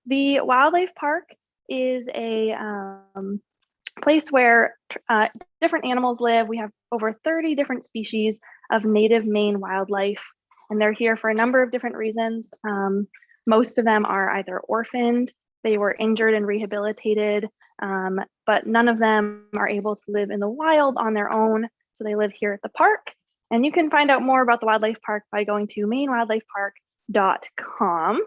The wildlife park is a place where different animals live. We have over 30 different species of native Maine wildlife, and they're here for a number of different reasons. Most of them are either orphaned, they were injured and rehabilitated, but none of them are able to live in the wild on their own, so they live here at the park. And you can find out more about the wildlife park by going to mainewildlifepark.com.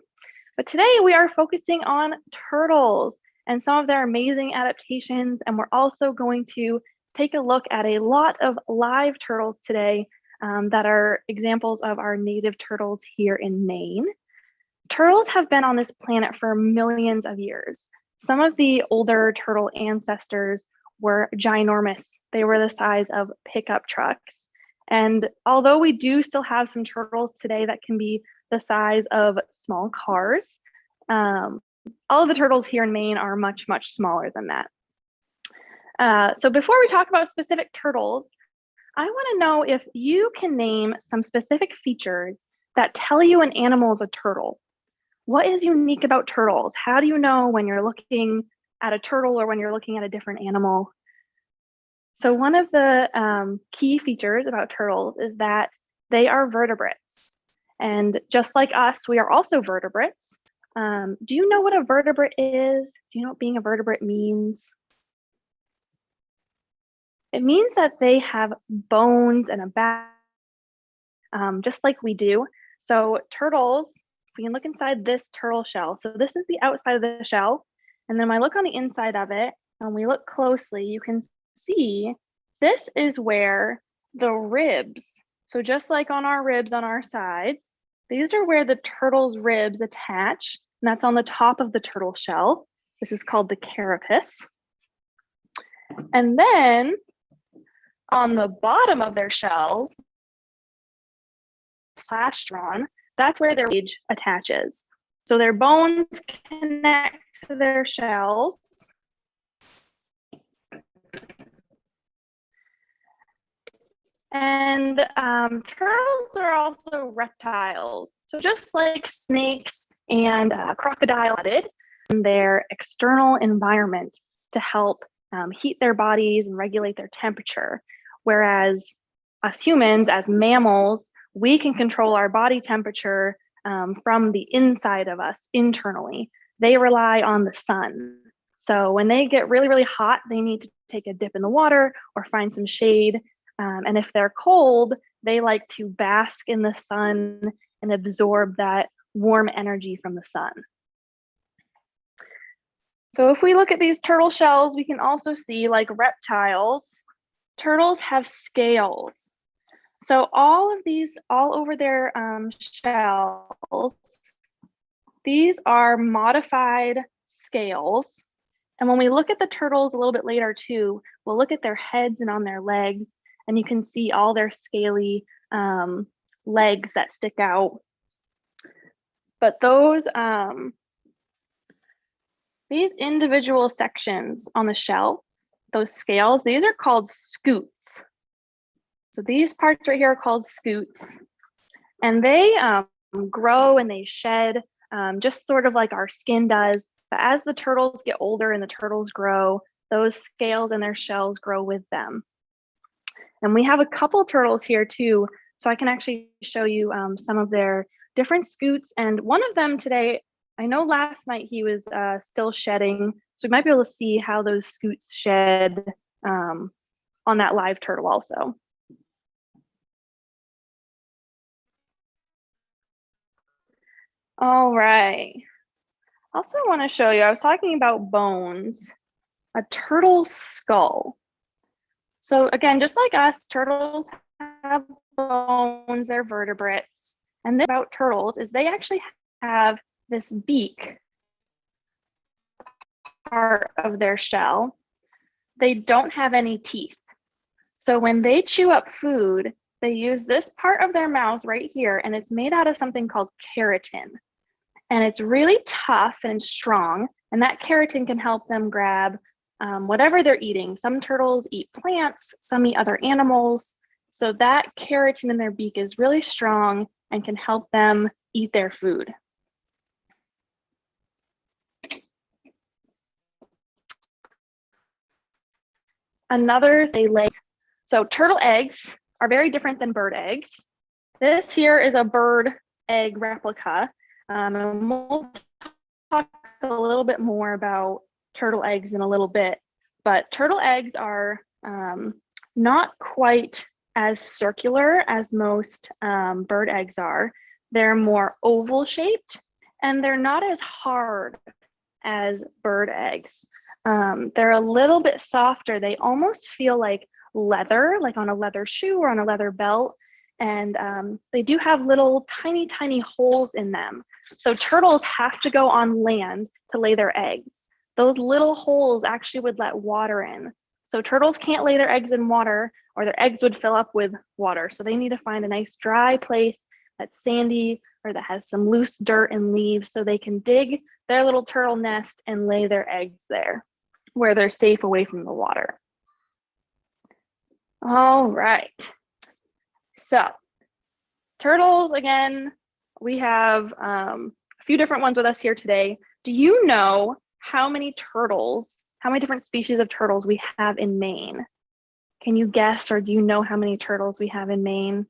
But today we are focusing on turtles and some of their amazing adaptations. And we're also going to take a look at a lot of live turtles today that are examples of our native turtles here in Maine. Turtles have been on this planet for millions of years. Some of the older turtle ancestors were ginormous. They were the size of pickup trucks. And although we do still have some turtles today that can be the size of small cars, all of the turtles here in Maine are much, much smaller than that. So before we talk about specific turtles, I want to know if you can name some specific features that tell you an animal is a turtle. What is unique about turtles? How do you know when you're looking at a turtle or when you're looking at a different animal? So one of the key features about turtles is that they are vertebrates. And just like us, we are also vertebrates. Do you know what a vertebrate is? Do you know what being a vertebrate means? It means that they have bones and a back, just like we do. So turtles, we can look inside this turtle shell. So this is the outside of the shell. And then when I look on the inside of it, and we look closely, you can see this is where the ribs, so just like on our ribs on our sides, these are where the turtle's ribs attach, and that's on the top of the turtle shell. This is called the carapace. And then on the bottom of their shells, plastron, that's where their cage attaches. So their bones connect to their shells. And turtles are also reptiles. So just like snakes and crocodile in their external environment to help heat their bodies and regulate their temperature. Whereas us humans, as mammals, we can control our body temperature from the inside of us internally. They rely on the sun. So when they get really, really hot, they need to take a dip in the water or find some shade. And if they're cold, they like to bask in the sun and absorb that warm energy from the sun. So if we look at these turtle shells, we can also see, like reptiles, turtles have scales. So all of these, all over their shells, these are modified scales. And when we look at the turtles a little bit later too, we'll look at their heads and on their legs, and you can see all their scaly legs that stick out. But those, these individual sections on the shell, those scales, these are called scutes. So these parts right here are called scutes, and they grow and they shed just sort of like our skin does. But as the turtles get older and the turtles grow, those scales and their shells grow with them. And we have a couple turtles here too, so I can actually show you some of their different scutes. And one of them today, I know last night he was still shedding, so we might be able to see how those scutes shed on that live turtle also. All right. Also want to show you, I was talking about bones, a turtle skull. So again, just like us, turtles have bones, they're vertebrates. And the thing about turtles is they actually have this beak part of their shell. They don't have any teeth. So when they chew up food, they use this part of their mouth right here, and it's made out of something called keratin. And it's really tough and strong, and that keratin can help them grab whatever they're eating. Some turtles eat plants, some eat other animals. So that keratin in their beak is really strong and can help them eat their food. they lay. So turtle eggs are very different than bird eggs. This here is a bird egg replica. And we'll talk a little bit more about turtle eggs in a little bit, but turtle eggs are not quite as circular as most bird eggs are. They're more oval shaped and they're not as hard as bird eggs. They're a little bit softer. They almost feel like leather, like on a leather shoe or on a leather belt. And they do have little tiny, tiny holes in them. So turtles have to go on land to lay their eggs. Those little holes actually would let water in. So turtles can't lay their eggs in water or their eggs would fill up with water. So they need to find a nice dry place that's sandy or that has some loose dirt and leaves so they can dig their little turtle nest and lay their eggs there where they're safe away from the water. All right. So turtles, again, we have a few different ones with us here today. Do you know how many different species of turtles we have in Maine? Can you guess, or do you know how many turtles we have in Maine?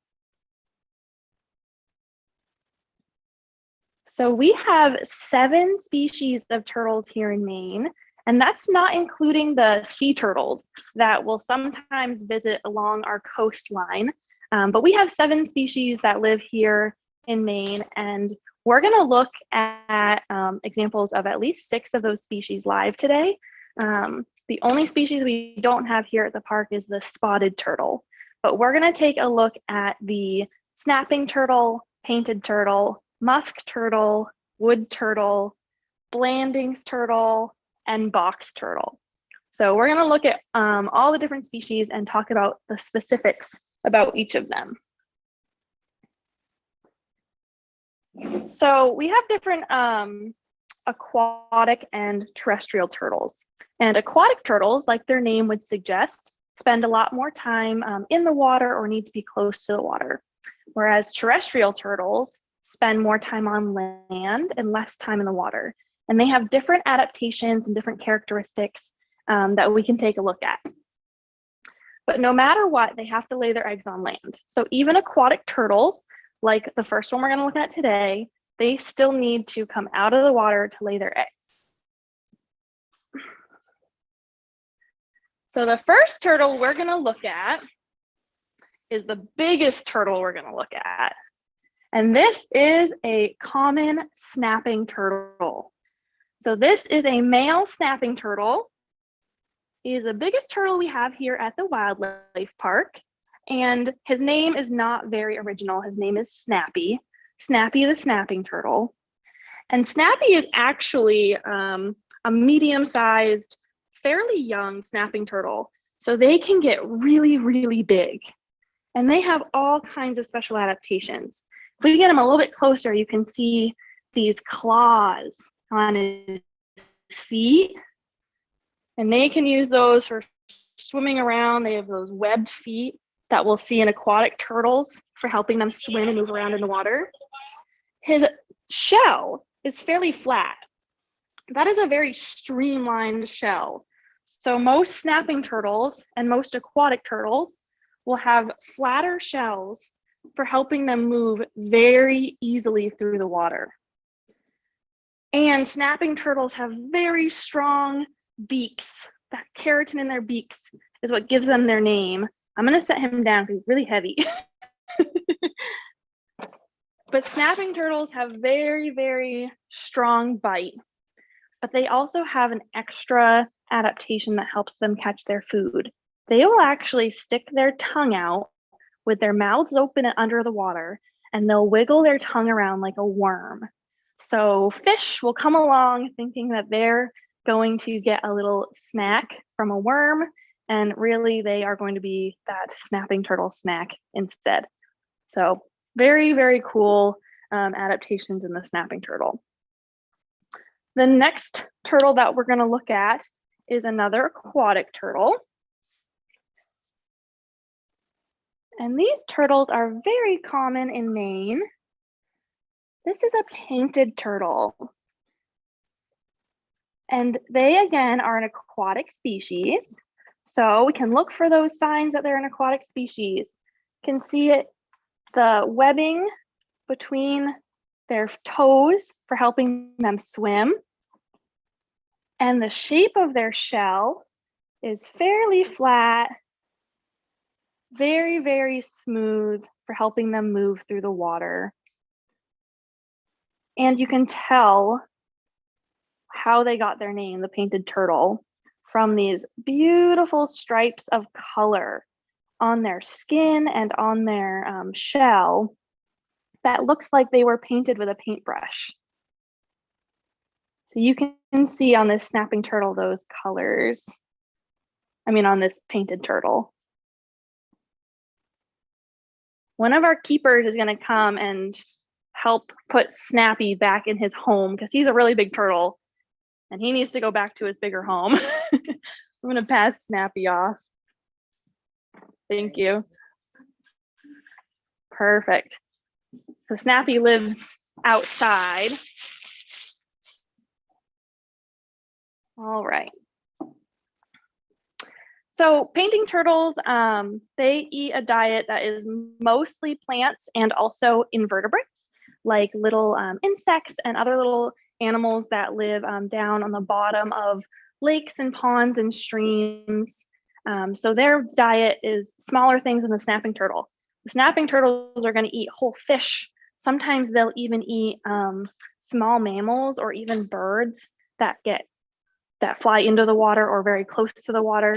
So we have 7 species of turtles here in Maine, and that's not including the sea turtles that will sometimes visit along our coastline. But we have 7 species that live here in Maine, and we're going to look at examples of at least 6 of those species live today. The only species we don't have here at the park is the spotted turtle, but we're going to take a look at the snapping turtle, painted turtle, musk turtle, wood turtle, Blanding's turtle, and box turtle. So we're going to look at all the different species and talk about the specifics about each of them. So we have different aquatic and terrestrial turtles. And aquatic turtles, like their name would suggest, spend a lot more time in the water or need to be close to the water. Whereas terrestrial turtles spend more time on land and less time in the water. And they have different adaptations and different characteristics that we can take a look at. But no matter what, they have to lay their eggs on land. So even aquatic turtles, like the first one we're going to look at today, they still need to come out of the water to lay their eggs. So the first turtle we're going to look at is the biggest turtle we're going to look at. And this is a common snapping turtle. So this is a male snapping turtle. He is the biggest turtle we have here at the wildlife park. And his name is not very original. His name is Snappy, Snappy the snapping turtle. And Snappy is actually a medium-sized, fairly young snapping turtle. So they can get really, really big. And they have all kinds of special adaptations. If we get him a little bit closer, you can see these claws on his feet. And they can use those for swimming around. They have those webbed feet that we'll see in aquatic turtles for helping them swim and move around in the water. His shell is fairly flat. That is a very streamlined shell. So most snapping turtles and most aquatic turtles will have flatter shells for helping them move very easily through the water. And snapping turtles have very strong beaks. That keratin in their beaks is what gives them their name. I'm going to set him down because he's really heavy. But snapping turtles have very, very strong bite, but they also have an extra adaptation that helps them catch their food. They will actually stick their tongue out with their mouths open and under the water, and they'll wiggle their tongue around like a worm. So fish will come along thinking that they're going to get a little snack from a worm, and really they are going to be that snapping turtle snack instead. So very, very cool adaptations in the snapping turtle. The next turtle that we're going to look at is another aquatic turtle. And these turtles are very common in Maine. This is a painted turtle. And they, again, are an aquatic species. So we can look for those signs that they're an aquatic species. Can see it, the webbing between their toes for helping them swim. And the shape of their shell is fairly flat, very, very smooth for helping them move through the water. And you can tell how they got their name, the painted turtle, from these beautiful stripes of color on their skin and on their shell that looks like they were painted with a paintbrush. So you can see on this snapping turtle those colors. I mean, on this painted turtle. One of our keepers is going to come and help put Snappy back in his home because he's a really big turtle and he needs to go back to his bigger home. I'm going to pass Snappy off. Thank you. Perfect. So Snappy lives outside. All right. So painting turtles, they eat a diet that is mostly plants and also invertebrates, like little insects and other little animals that live down on the bottom of lakes and ponds and streams. So their diet is smaller things than the snapping turtle. The snapping turtles are going to eat whole fish. Sometimes they'll even eat small mammals or even birds that fly into the water or very close to the water.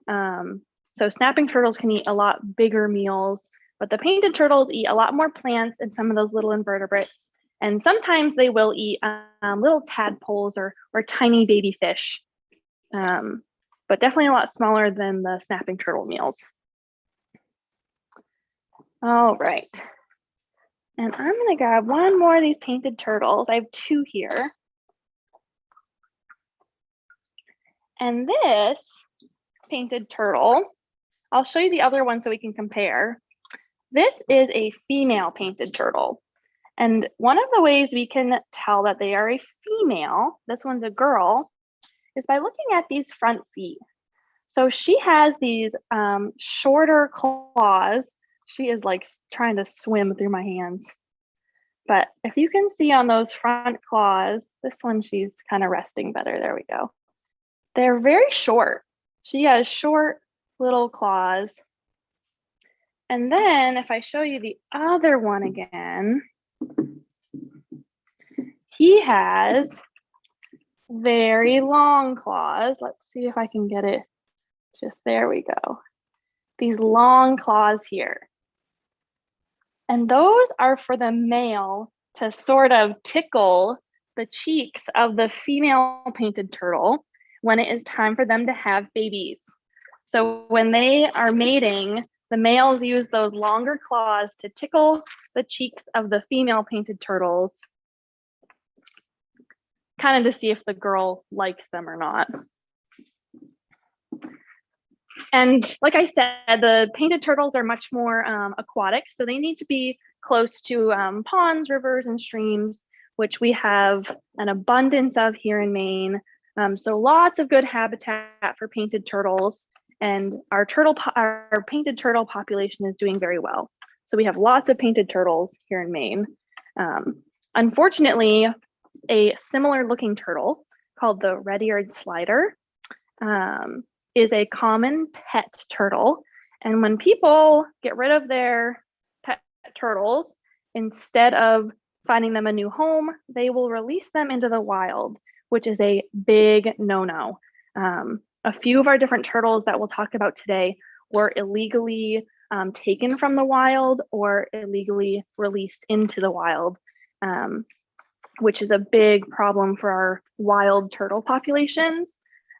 So snapping turtles can eat a lot bigger meals, but the painted turtles eat a lot more plants and some of those little invertebrates. And sometimes they will eat little tadpoles or tiny baby fish, but definitely a lot smaller than the snapping turtle meals. All right. And I'm gonna grab one more of these painted turtles. I have two here. And this painted turtle, I'll show you the other one so we can compare. This is a female painted turtle. And one of the ways we can tell that they are a female, this one's a girl, is by looking at these front feet. So she has these shorter claws. She is like trying to swim through my hands. But if you can see on those front claws, this one, she's kind of resting better. There we go. They're very short. She has short little claws. And then if I show you the other one again, he has very long claws. Let's see if I can get it. Just there we go. These long claws here. And those are for the male to sort of tickle the cheeks of the female painted turtle when it is time for them to have babies. So when they are mating, the males use those longer claws to tickle the cheeks of the female painted turtles, kind of to see if the girl likes them or not. And like I said, the painted turtles are much more aquatic, so they need to be close to ponds, rivers, and streams, which we have an abundance of here in Maine. So lots of good habitat for painted turtles, and our painted turtle population is doing very well. So we have lots of painted turtles here in Maine. Unfortunately, a similar looking turtle called the red-eared slider is a common pet turtle. And when people get rid of their pet turtles, instead of finding them a new home, they will release them into the wild, which is a big no-no. A few of our different turtles that we'll talk about today were illegally taken from the wild or illegally released into the wild, which is a big problem for our wild turtle populations.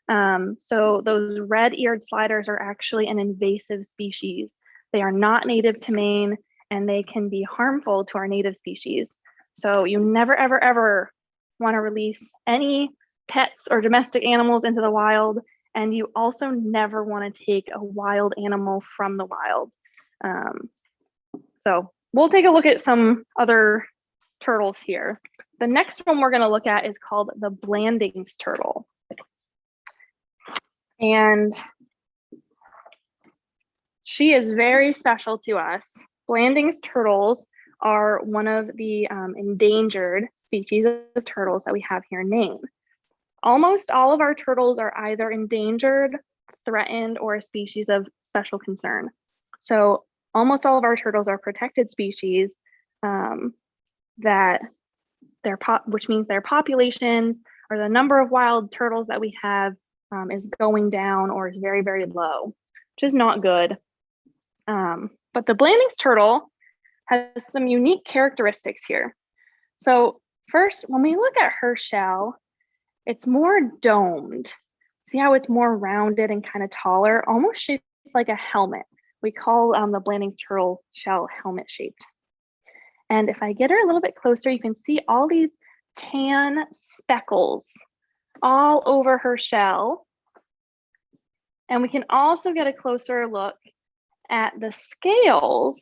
So those red-eared sliders are actually an invasive species. They are not native to Maine, and they can be harmful to our native species. So you never, ever, ever want to release any pets or domestic animals into the wild, and you also never want to take a wild animal from the wild. So we'll take a look at some other turtles here. The next one we're going to look at is called the Blandings turtle. And She is very special to us. Blanding's turtles are one of the endangered species of turtles that we have here in Maine. Almost all of our turtles are either endangered, threatened, or a species of special concern. So almost all of our turtles are protected species which means their populations or the number of wild turtles that we have is going down or is very, very low, which is not good. But the Blanding's turtle has some unique characteristics here. So first, when we look at her shell, it's more domed. See how it's more rounded and kind of taller, almost shaped like a helmet. We call the Blanding's turtle shell helmet shaped. And if I get her a little bit closer, you can see all these tan speckles all over her shell. And we can also get a closer look at the scales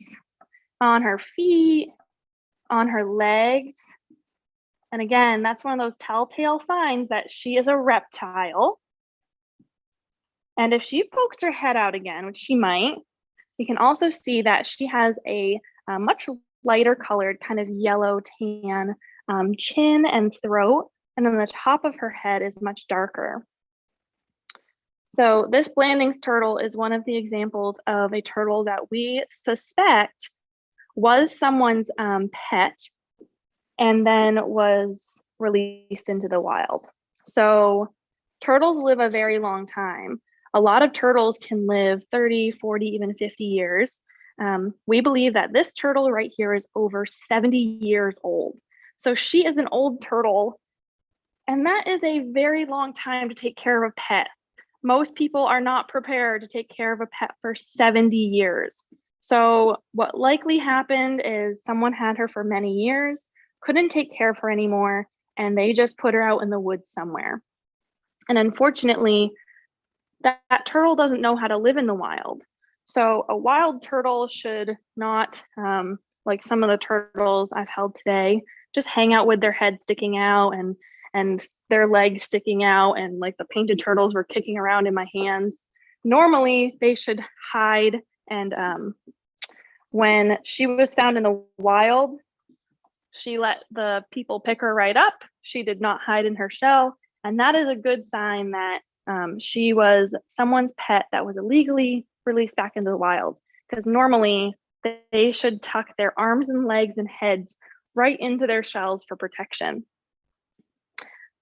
on her feet, on her legs. And again, that's one of those telltale signs that she is a reptile. And if she pokes her head out again, which she might, you can also see that she has a much lighter colored kind of yellow tan chin and throat. And then the top of her head is much darker. So this Blanding's turtle is one of the examples of a turtle that we suspect was someone's pet and then was released into the wild. So turtles live a very long time. A lot of turtles can live 30, 40, even 50 years. We believe that this turtle right here is over 70 years old. So she is an old turtle, and that is a very long time to take care of a pet. Most people are not prepared to take care of a pet for 70 years. So what likely happened is someone had her for many years, couldn't take care of her anymore, and they just put her out in the woods somewhere. And unfortunately, that turtle doesn't know how to live in the wild. So a wild turtle should not, like some of the turtles I've held today, just hang out with their head sticking out and their legs sticking out, and like the painted turtles were kicking around in my hands. Normally, they should hide. And when she was found in the wild, she let the people pick her right up. She did not hide in her shell. And that is a good sign that she was someone's pet that was illegally released back into the wild. Because normally they should tuck their arms and legs and heads right into their shells for protection.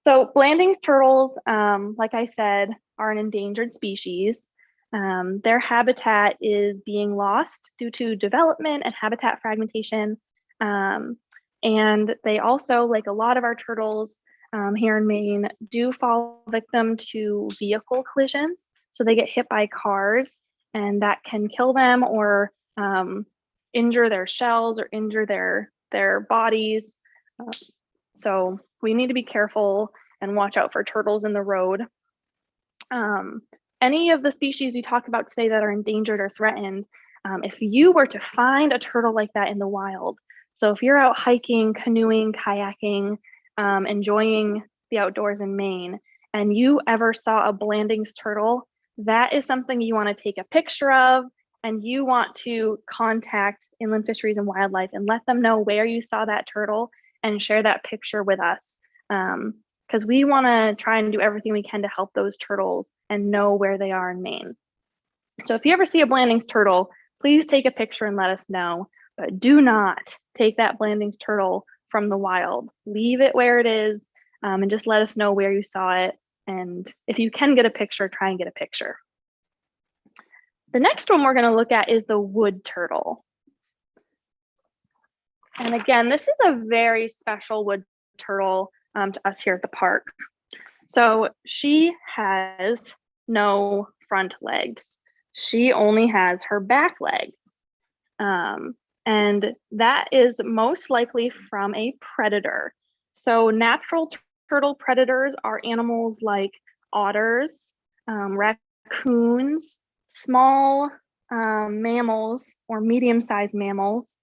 So Blanding's turtles, like I said, are an endangered species. Their habitat is being lost due to development and habitat fragmentation. And they also, like a lot of our turtles here in Maine, do fall victim to vehicle collisions. So they get hit by cars, and that can kill them or injure their shells or injure their bodies. So we need to be careful and watch out for turtles in the road. Any of the species we talk about today that are endangered or threatened, if you were to find a turtle like that in the wild, so if you're out hiking, canoeing, kayaking, enjoying the outdoors in Maine, and you ever saw a Blanding's turtle, that is something you want to take a picture of, and you want to contact Inland Fisheries and Wildlife and let them know where you saw that turtle and share that picture with us. Because we want to try and do everything we can to help those turtles and know where they are in Maine. So if you ever see a Blanding's turtle, please take a picture and let us know, but do not take that Blanding's turtle from the wild. Leave it where it is and just let us know where you saw it. And if you can get a picture, try and get a picture. The next one we're going to look at is the wood turtle. And again, this is a very special wood turtle to us here at the park. So she has no front legs. She only has her back legs. And that is most likely from a predator. So natural turtle predators are animals like otters, raccoons, small mammals or medium-sized mammals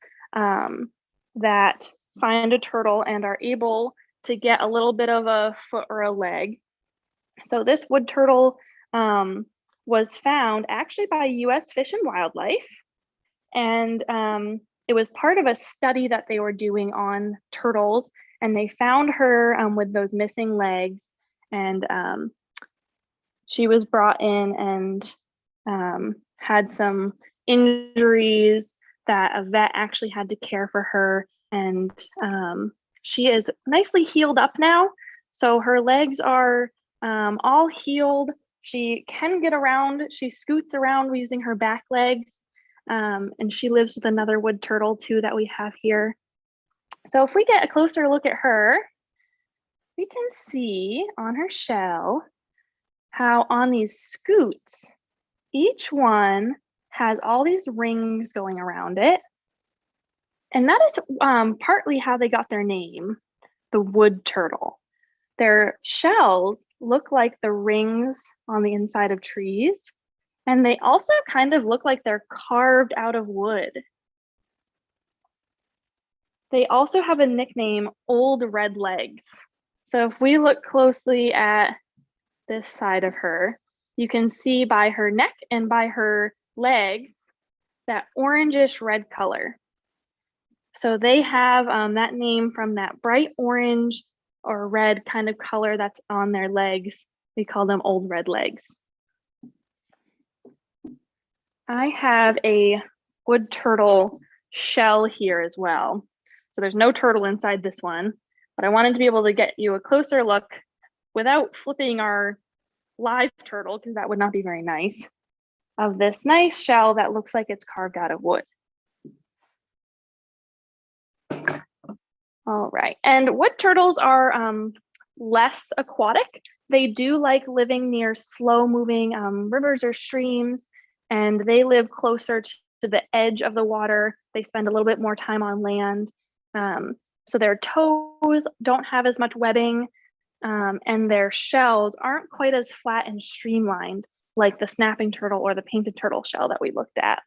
that find a turtle and are able to get a little bit of a foot or a leg. So this wood turtle was found actually by US Fish and Wildlife. And it was part of a study that they were doing on turtles. And they found her with those missing legs. And she was brought in and had some injuries that a vet actually had to care for her. And she is nicely healed up now. So her legs are all healed. She can get around. She scoots around using her back legs. And she lives with another wood turtle too that we have here. So if we get a closer look at her, we can see on her shell how on these scoots, each one has all these rings going around it. And that is partly how they got their name, the wood turtle. Their shells look like the rings on the inside of trees, and they also kind of look like they're carved out of wood. They also have a nickname, Old Red Legs. So if we look closely at this side of her, you can see by her neck and by her legs that orangish red color. So they have that name from that bright orange or red kind of color that's on their legs. We call them Old Red Legs. I have a wood turtle shell here as well. So there's no turtle inside this one, but I wanted to be able to get you a closer look without flipping our live turtle, because that would not be very nice, of this nice shell that looks like it's carved out of wood. All right, and wood turtles are less aquatic. They do like living near slow moving rivers or streams, and they live closer to the edge of the water. They spend a little bit more time on land. So their toes don't have as much webbing, and their shells aren't quite as flat and streamlined like the snapping turtle or the painted turtle shell that we looked at.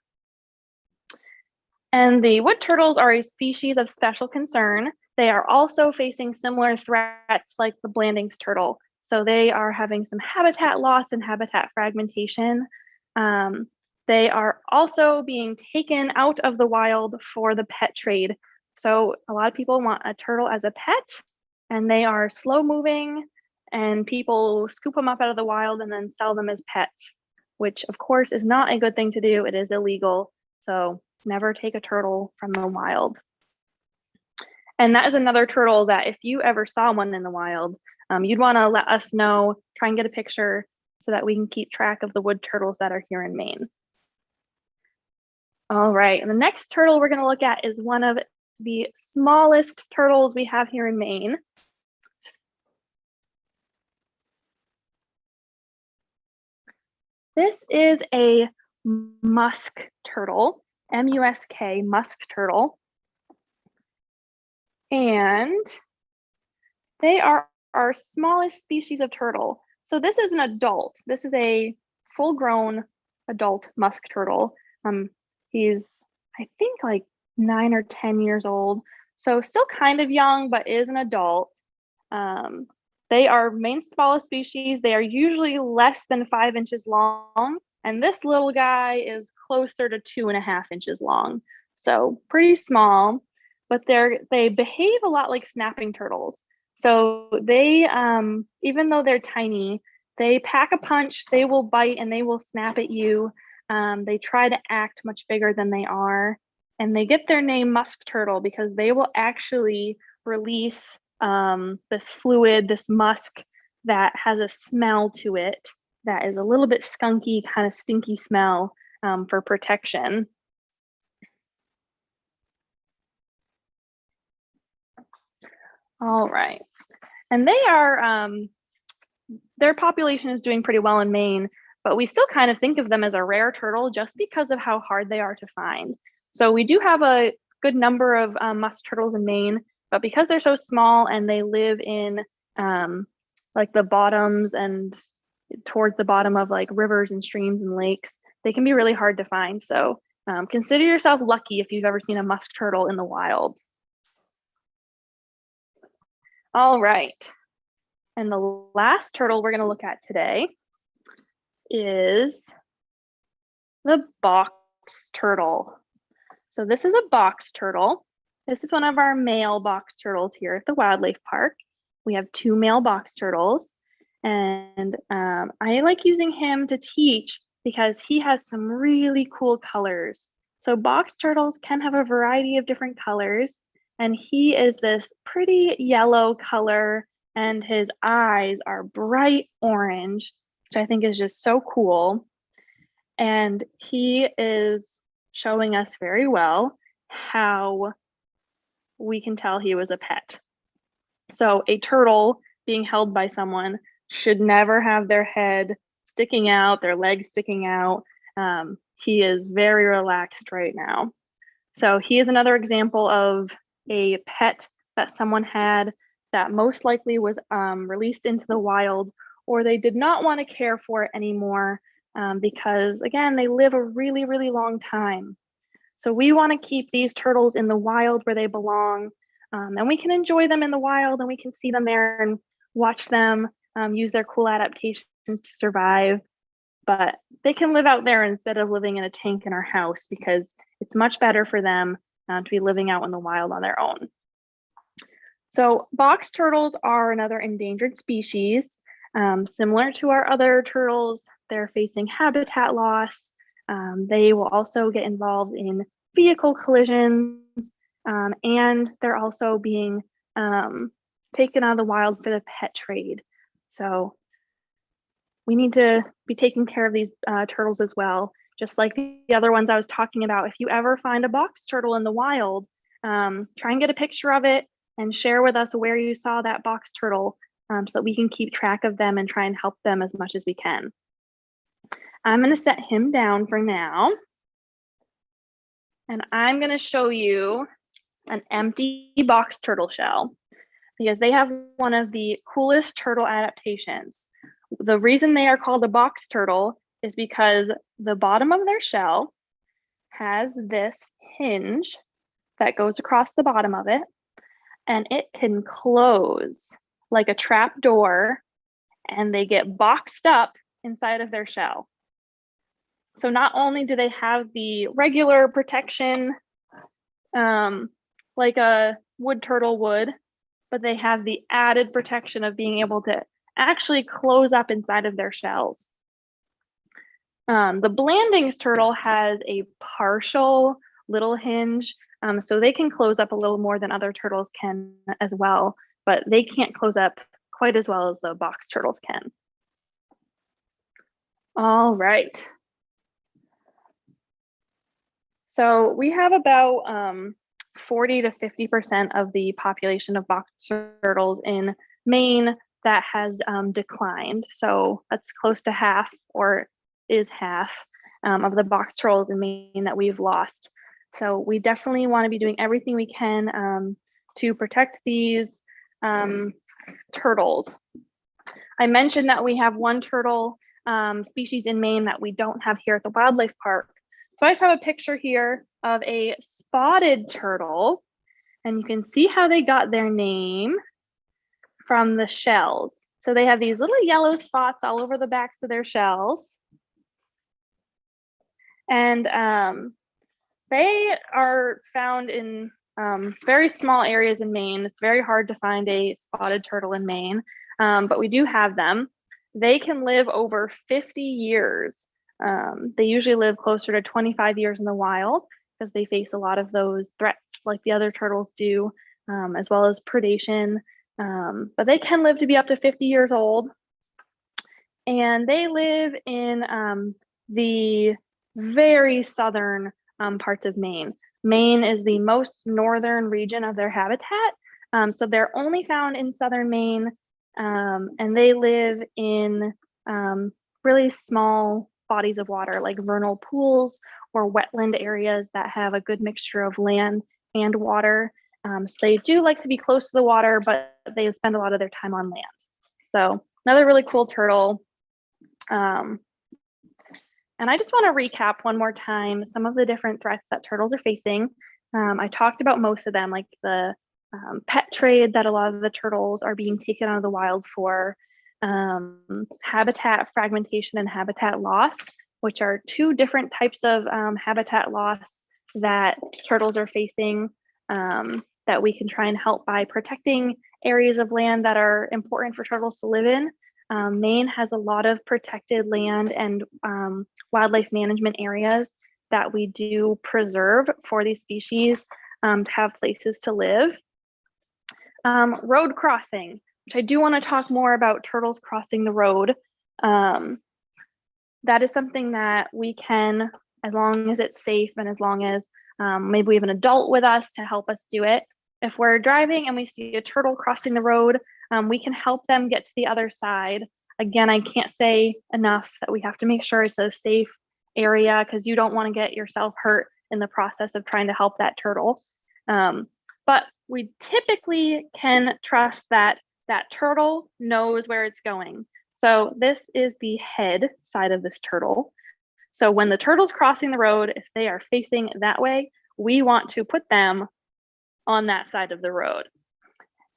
And the wood turtles are a species of special concern. They are also facing similar threats like the Blanding's turtle. So they are having some habitat loss and habitat fragmentation. They are also being taken out of the wild for the pet trade. So a lot of people want a turtle as a pet, and they are slow moving, and people scoop them up out of the wild and then sell them as pets, which of course is not a good thing to do. It is illegal. So never take a turtle from the wild. And that is another turtle that if you ever saw one in the wild, you'd want to let us know, try and get a picture so that we can keep track of the wood turtles that are here in Maine. All right, and the next turtle we're going to look at is one of the smallest turtles we have here in Maine. This is a musk turtle, M-U-S-K, musk turtle. And they are our smallest species of turtle. So this is an adult. This is a full-grown adult musk turtle. He's, I think, like 9 or 10 years old. So still kind of young, but is an adult. They are Maine's smallest species. They are usually less than 5 inches long. And this little guy is closer to 2.5 inches long. So pretty small, but they behave a lot like snapping turtles. So they, even though they're tiny, they pack a punch, they will bite, and they will snap at you. They try to act much bigger than they are. And they get their name musk turtle because they will actually release this fluid, this musk that has a smell to it that is a little bit skunky, kind of stinky smell for protection. All right, and they are, their population is doing pretty well in Maine, but we still kind of think of them as a rare turtle just because of how hard they are to find. So we do have a good number of musk turtles in Maine, but because they're so small and they live in like the bottoms and towards the bottom of like rivers and streams and lakes, they can be really hard to find. So consider yourself lucky if you've ever seen a musk turtle in the wild. All right, and the last turtle we're going to look at today is the box turtle. So this is a box turtle. This is one of our male box turtles here at the wildlife park. We have 2 male box turtles, and I like using him to teach because he has some really cool colors. So box turtles can have a variety of different colors, and he is this pretty yellow color, and his eyes are bright orange, which I think is just so cool. And he is showing us very well how we can tell he was a pet. So a turtle being held by someone should never have their head sticking out, their legs sticking out. He is very relaxed right now. So he is another example of a pet that someone had that most likely was released into the wild, or they did not want to care for it anymore because, again, they live a really, really long time. So we want to keep these turtles in the wild where they belong, and we can enjoy them in the wild, and we can see them there and watch them use their cool adaptations to survive. But they can live out there instead of living in a tank in our house because it's much better for them to be living out in the wild on their own. So box turtles are another endangered species. Similar to our other turtles, they're facing habitat loss. They will also get involved in vehicle collisions, and they're also being taken out of the wild for the pet trade. So we need to be taking care of these turtles as well, just like the other ones I was talking about. If you ever find a box turtle in the wild, try and get a picture of it and share with us where you saw that box turtle so that we can keep track of them and try and help them as much as we can. I'm going to set him down for now. And I'm going to show you an empty box turtle shell because they have one of the coolest turtle adaptations. The reason they are called a box turtle is because the bottom of their shell has this hinge that goes across the bottom of it, and it can close like a trap door, and they get boxed up inside of their shell. So not only do they have the regular protection like a wood turtle would, but they have the added protection of being able to actually close up inside of their shells. The Blandings turtle has a partial little hinge, so they can close up a little more than other turtles can as well, but they can't close up quite as well as the box turtles can. All right. So we have about 40 to 50% of the population of box turtles in Maine that has declined. So that's close to half, or is half, of the box turtles in Maine that we've lost. So we definitely want to be doing everything we can to protect these turtles. I mentioned that we have one turtle species in Maine that we don't have here at the wildlife park. So I just have a picture here of a spotted turtle, and you can see how they got their name from the shells. So they have these little yellow spots all over the backs of their shells. And they are found in very small areas in Maine. It's very hard to find a spotted turtle in Maine, but we do have them. They can live over 50 years. They usually live closer to 25 years in the wild because they face a lot of those threats like the other turtles do, as well as predation. But they can live to be up to 50 years old. And they live in the very southern parts of Maine. Maine is the most northern region of their habitat. So they're only found in southern Maine, and they live in really small bodies of water like vernal pools or wetland areas that have a good mixture of land and water. So they do like to be close to the water, but they spend a lot of their time on land. So another really cool turtle. And I just want to recap one more time some of the different threats that turtles are facing. I talked about most of them, like the pet trade that a lot of the turtles are being taken out of the wild for, habitat fragmentation and habitat loss, which are two different types of habitat loss that turtles are facing, that we can try and help by protecting areas of land that are important for turtles to live in. Maine has a lot of protected land and wildlife management areas that we do preserve for these species to have places to live. Road crossing, which I do want to talk more about turtles crossing the road. That is something that we can, as long as it's safe and as long as maybe we have an adult with us to help us do it. If we're driving and we see a turtle crossing the road, we can help them get to the other side. Again, I can't say enough that we have to make sure it's a safe area because you don't want to get yourself hurt in the process of trying to help that turtle. But we typically can trust that that turtle knows where it's going. So this is the head side of this turtle. So when the turtle's crossing the road, if they are facing that way, we want to put them on that side of the road.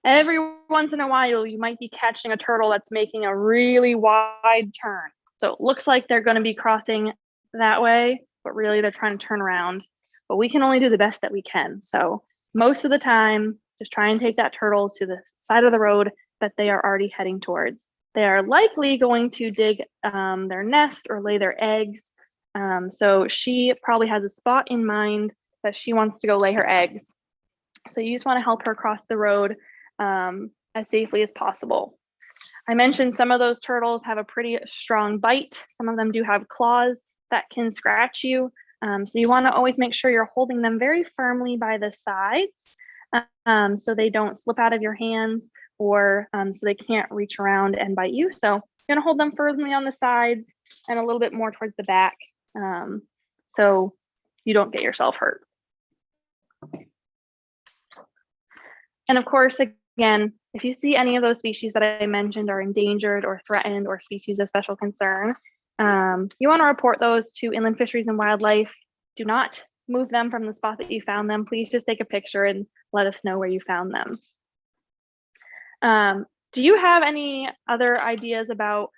Every once in a while, you might be catching a turtle that's making a really wide turn. So it looks like they're going to be crossing that way, but really they're trying to turn around. But we can only do the best that we can. So most of the time, just try and take that turtle to the side of the road that they are already heading towards. They are likely going to dig their nest or lay their eggs. So she probably has a spot in mind that she wants to go lay her eggs. So you just want to help her cross the road as safely as possible. I mentioned some of those turtles have a pretty strong bite. Some of them do have claws that can scratch you. So you want to always make sure you're holding them very firmly by the sides so they don't slip out of your hands or so they can't reach around and bite you. So you're going to hold them firmly on the sides and a little bit more towards the back so you don't get yourself hurt. And of course, again, if you see any of those species that I mentioned are endangered or threatened or species of special concern, you want to report those to Inland Fisheries and Wildlife. Do not move them from the spot that you found them. Please just take a picture and let us know where you found them. Do you have any other ideas about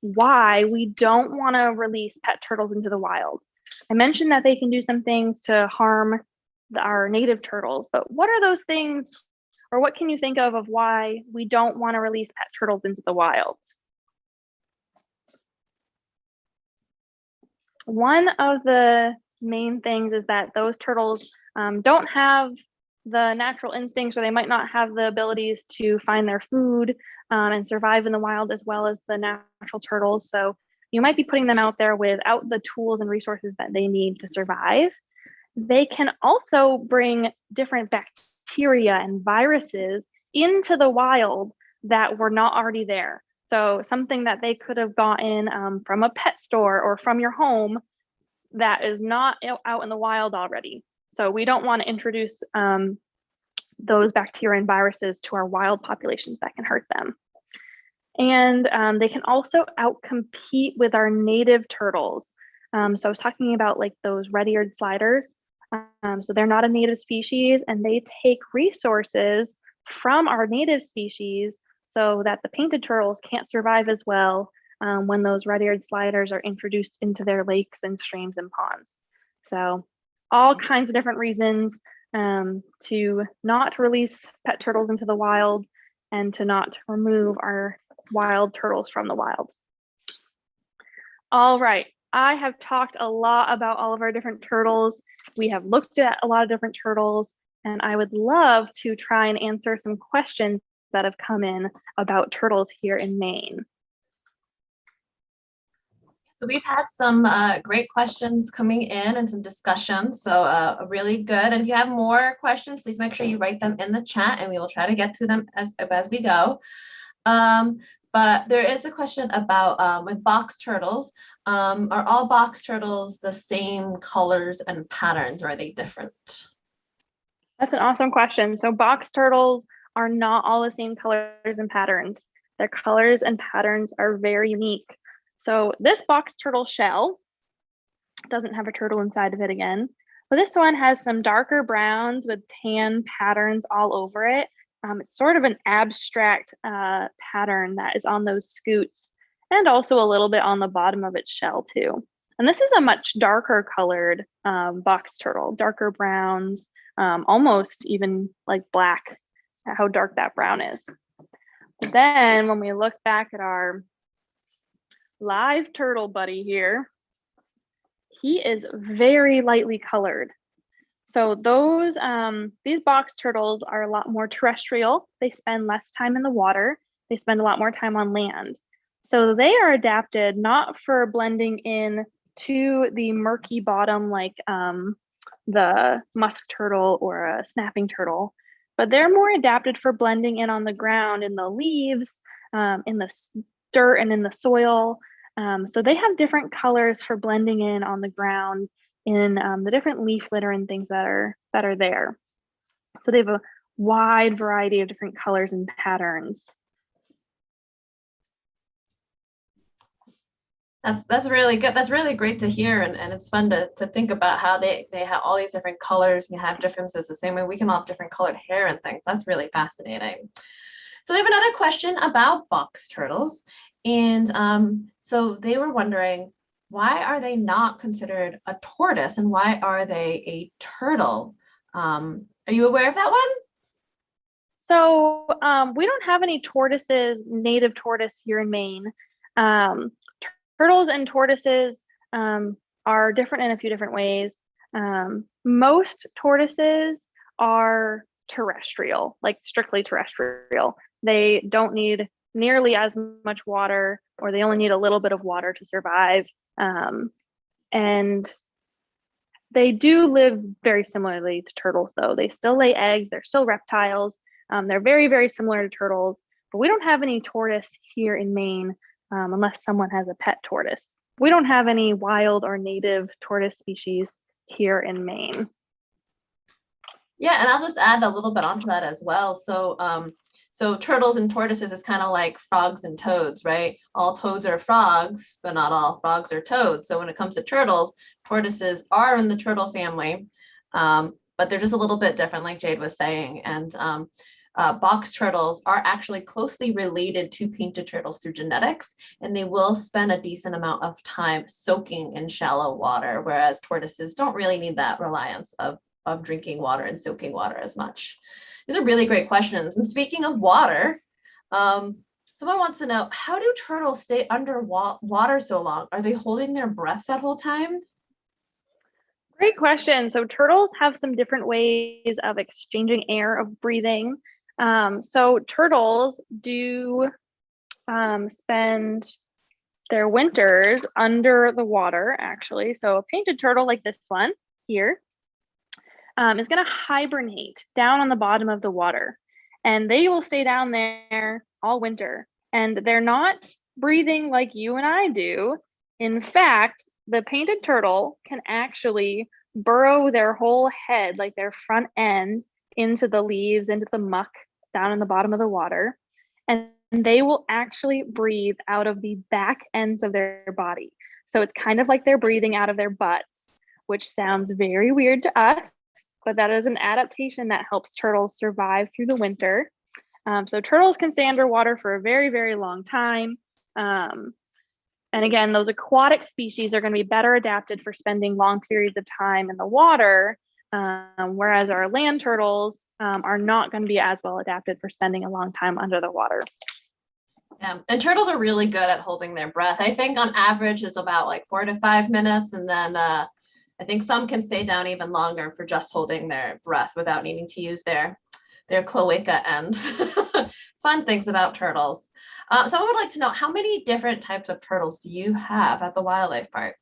why we don't want to release pet turtles into the wild? I mentioned that they can do some things to harm our native turtles, but what are those things, or what can you think of why we don't want to release pet turtles into the wild? One of the main things is that those turtles don't have the natural instincts, or they might not have the abilities to find their food and survive in the wild as well as the natural turtles. So you might be putting them out there without the tools and resources that they need to survive. They can also bring different bacteria and viruses into the wild that were not already there. So something that they could have gotten from a pet store or from your home that is not out in the wild already. So we don't want to introduce those bacteria and viruses to our wild populations that can hurt them. And they can also outcompete with our native turtles. So I was talking about like those red-eared sliders. So they're not a native species and they take resources from our native species so that the painted turtles can't survive as well when those red-eared sliders are introduced into their lakes and streams and ponds. So all kinds of different reasons to not release pet turtles into the wild and to not remove our wild turtles from the wild. All right, I have talked a lot about all of our different turtles. We have looked at a lot of different turtles, and I would love to try and answer some questions that have come in about turtles here in Maine. So we've had some great questions coming in and some discussion, so really good. And if you have more questions, please make sure you write them in the chat and we will try to get to them as we go. But there is a question about with box turtles, are all box turtles the same colors and patterns, or are they different? That's an awesome question. So box turtles are not all the same colors and patterns. Their colors and patterns are very unique. So this box turtle shell doesn't have a turtle inside of it again, but this one has some darker browns with tan patterns all over it. It's sort of an abstract pattern that is on those scutes and also a little bit on the bottom of its shell too. And this is a much darker colored box turtle, darker browns, almost even like black, how dark that brown is. But then when we look back at our live turtle buddy here, he is very lightly colored. So these box turtles are a lot more terrestrial. They spend less time in the water. They spend a lot more time on land. So they are adapted not for blending in to the murky bottom like the musk turtle or a snapping turtle, but they're more adapted for blending in on the ground, in the leaves, in the dirt and in the soil. So they have different colors for blending in on the ground in the different leaf litter and things that are there. So they have a wide variety of different colors and patterns. That's really good. That's really great to hear, and it's fun to think about how they have all these different colors and have differences the same way we can all have different colored hair and things. That's really fascinating. So they have another question about box turtles, and so they were wondering, why are they not considered a tortoise and why are they a turtle? Are you aware of that one? So we don't have any tortoises, native tortoise here in Maine. Turtles and tortoises are different in a few different ways. Most tortoises are terrestrial, like strictly terrestrial. They don't need nearly as much water, or they only need a little bit of water to survive. And they do live very similarly to turtles, though. They still lay eggs. They're still reptiles. They're very, very similar to turtles, but we don't have any tortoise here in Maine unless someone has a pet tortoise. We don't have any wild or native tortoise species here in Maine. Yeah, and I'll just add a little bit onto that as well. So turtles and tortoises is kind of like frogs and toads, right? All toads are frogs, but not all frogs are toads. So when it comes to turtles, tortoises are in the turtle family, but they're just a little bit different, like Jade was saying. And box turtles are actually closely related to painted turtles through genetics, and they will spend a decent amount of time soaking in shallow water, whereas tortoises don't really need that reliance of drinking water and soaking water as much. These are really great questions. And speaking of water, someone wants to know, how do turtles stay under water so long? Are they holding their breath that whole time? Great question. So turtles have some different ways of exchanging air, of breathing. So turtles do spend their winters under the water, actually. So a painted turtle like this one here is going to hibernate down on the bottom of the water, and they will stay down there all winter. And they're not breathing like you and I do. In fact, the painted turtle can actually burrow their whole head, like their front end, into the leaves, into the muck down in the bottom of the water. And they will actually breathe out of the back ends of their body. So it's kind of like they're breathing out of their butts, which sounds very weird to us, but that is an adaptation that helps turtles survive through the winter. So turtles can stay underwater for a very, very long time. And again, those aquatic species are going to be better adapted for spending long periods of time in the water, whereas our land turtles are not going to be as well adapted for spending a long time under the water. Yeah, and turtles are really good at holding their breath. I think on average it's about like 4 to 5 minutes, and then I think some can stay down even longer for just holding their breath without needing to use their cloaca end. Fun things about turtles. Someone would like to know, how many different types of turtles do you have at the wildlife park?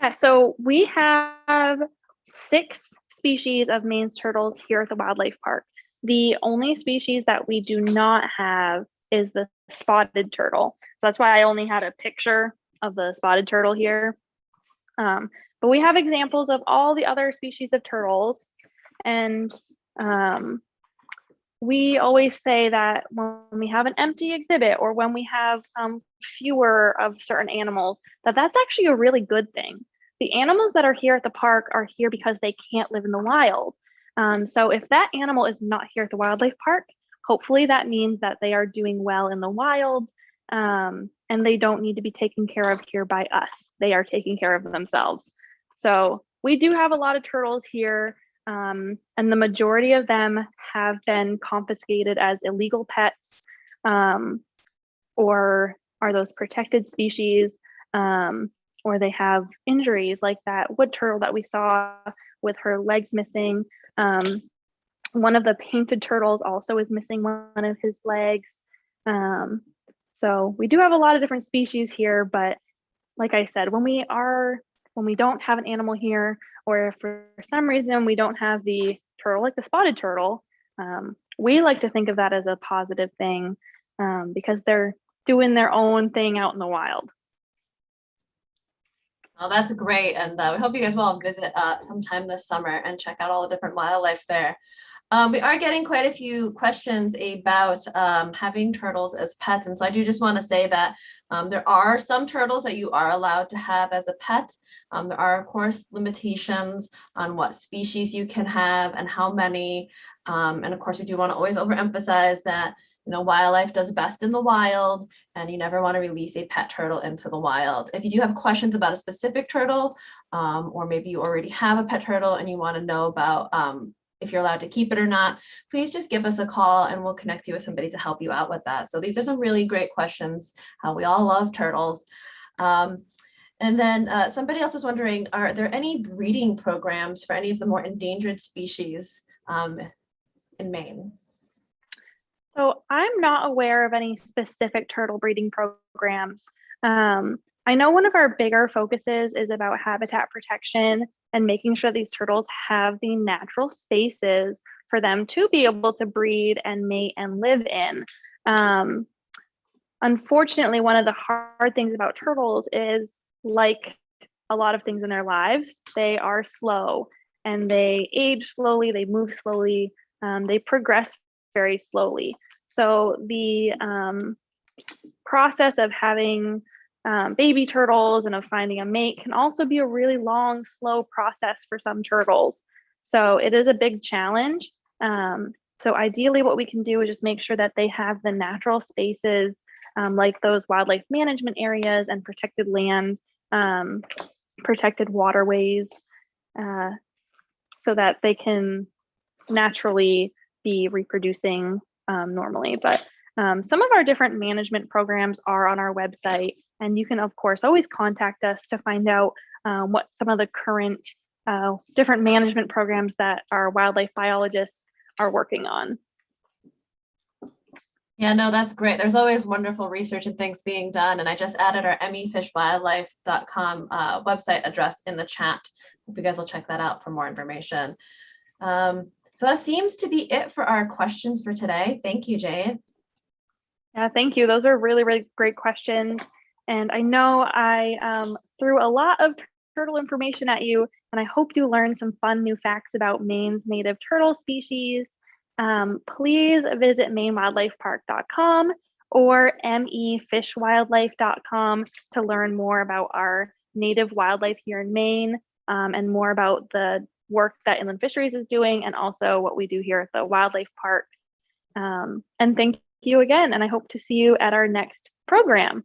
Yeah, so we have 6 species of Maine's turtles here at the wildlife park. The only species that we do not have is the spotted turtle. So that's why I only had a picture of the spotted turtle here. But we have examples of all the other species of turtles. And we always say that when we have an empty exhibit or when we have fewer of certain animals, that's actually a really good thing. The animals that are here at the park are here because they can't live in the wild. So if that animal is not here at the wildlife park, hopefully that means that they are doing well in the wild, and they don't need to be taken care of here by us. They are taking care of themselves. So we do have a lot of turtles here, and the majority of them have been confiscated as illegal pets, or are those protected species, or they have injuries like that wood turtle that we saw with her legs missing. One of the painted turtles also is missing one of his legs. So we do have a lot of different species here, but like I said, when we don't have an animal here, or if for some reason we don't have the turtle, like the spotted turtle, we like to think of that as a positive thing, because they're doing their own thing out in the wild. Oh, that's great. And we hope you guys will all visit sometime this summer and check out all the different wildlife there. We are getting quite a few questions about having turtles as pets. And so I do just want to say that there are some turtles that you are allowed to have as a pet. There are, of course, limitations on what species you can have and how many. And of course, we do want to always overemphasize that wildlife does best in the wild, and you never want to release a pet turtle into the wild. If you do have questions about a specific turtle, or maybe you already have a pet turtle and you want to know about if you're allowed to keep it or not, please just give us a call and we'll connect you with somebody to help you out with that. So these are some really great questions. We all love turtles. And then somebody else was wondering, are there any breeding programs for any of the more endangered species in Maine? So I'm not aware of any specific turtle breeding programs. I know one of our bigger focuses is about habitat protection and making sure these turtles have the natural spaces for them to be able to breed and mate and live in. Unfortunately, one of the hard things about turtles is, like a lot of things in their lives, they are slow and they age slowly, they move slowly, they progress very slowly. So the process of having baby turtles and of finding a mate can also be a really long, slow process for some turtles. So it is a big challenge. So ideally what we can do is just make sure that they have the natural spaces, like those wildlife management areas and protected land, protected waterways, so that they can naturally be reproducing normally. But some of our different management programs are on our website, and you can of course always contact us to find out what some of the current different management programs that our wildlife biologists are working on. Yeah, no, that's great. There's always wonderful research and things being done. And I just added our mefishwildlife.com website address in the chat. Hope you guys will check that out for more information. So that seems to be it for our questions for today. Thank you, Jade. Yeah, thank you. Those are really, really great questions. And I know I threw a lot of turtle information at you, and I hope you learned some fun new facts about Maine's native turtle species. Please visit mainewildlifepark.com or mefishwildlife.com to learn more about our native wildlife here in Maine, and more about the work that Inland Fisheries is doing, and also what we do here at the wildlife park. And thank you again, and I hope to see you at our next program.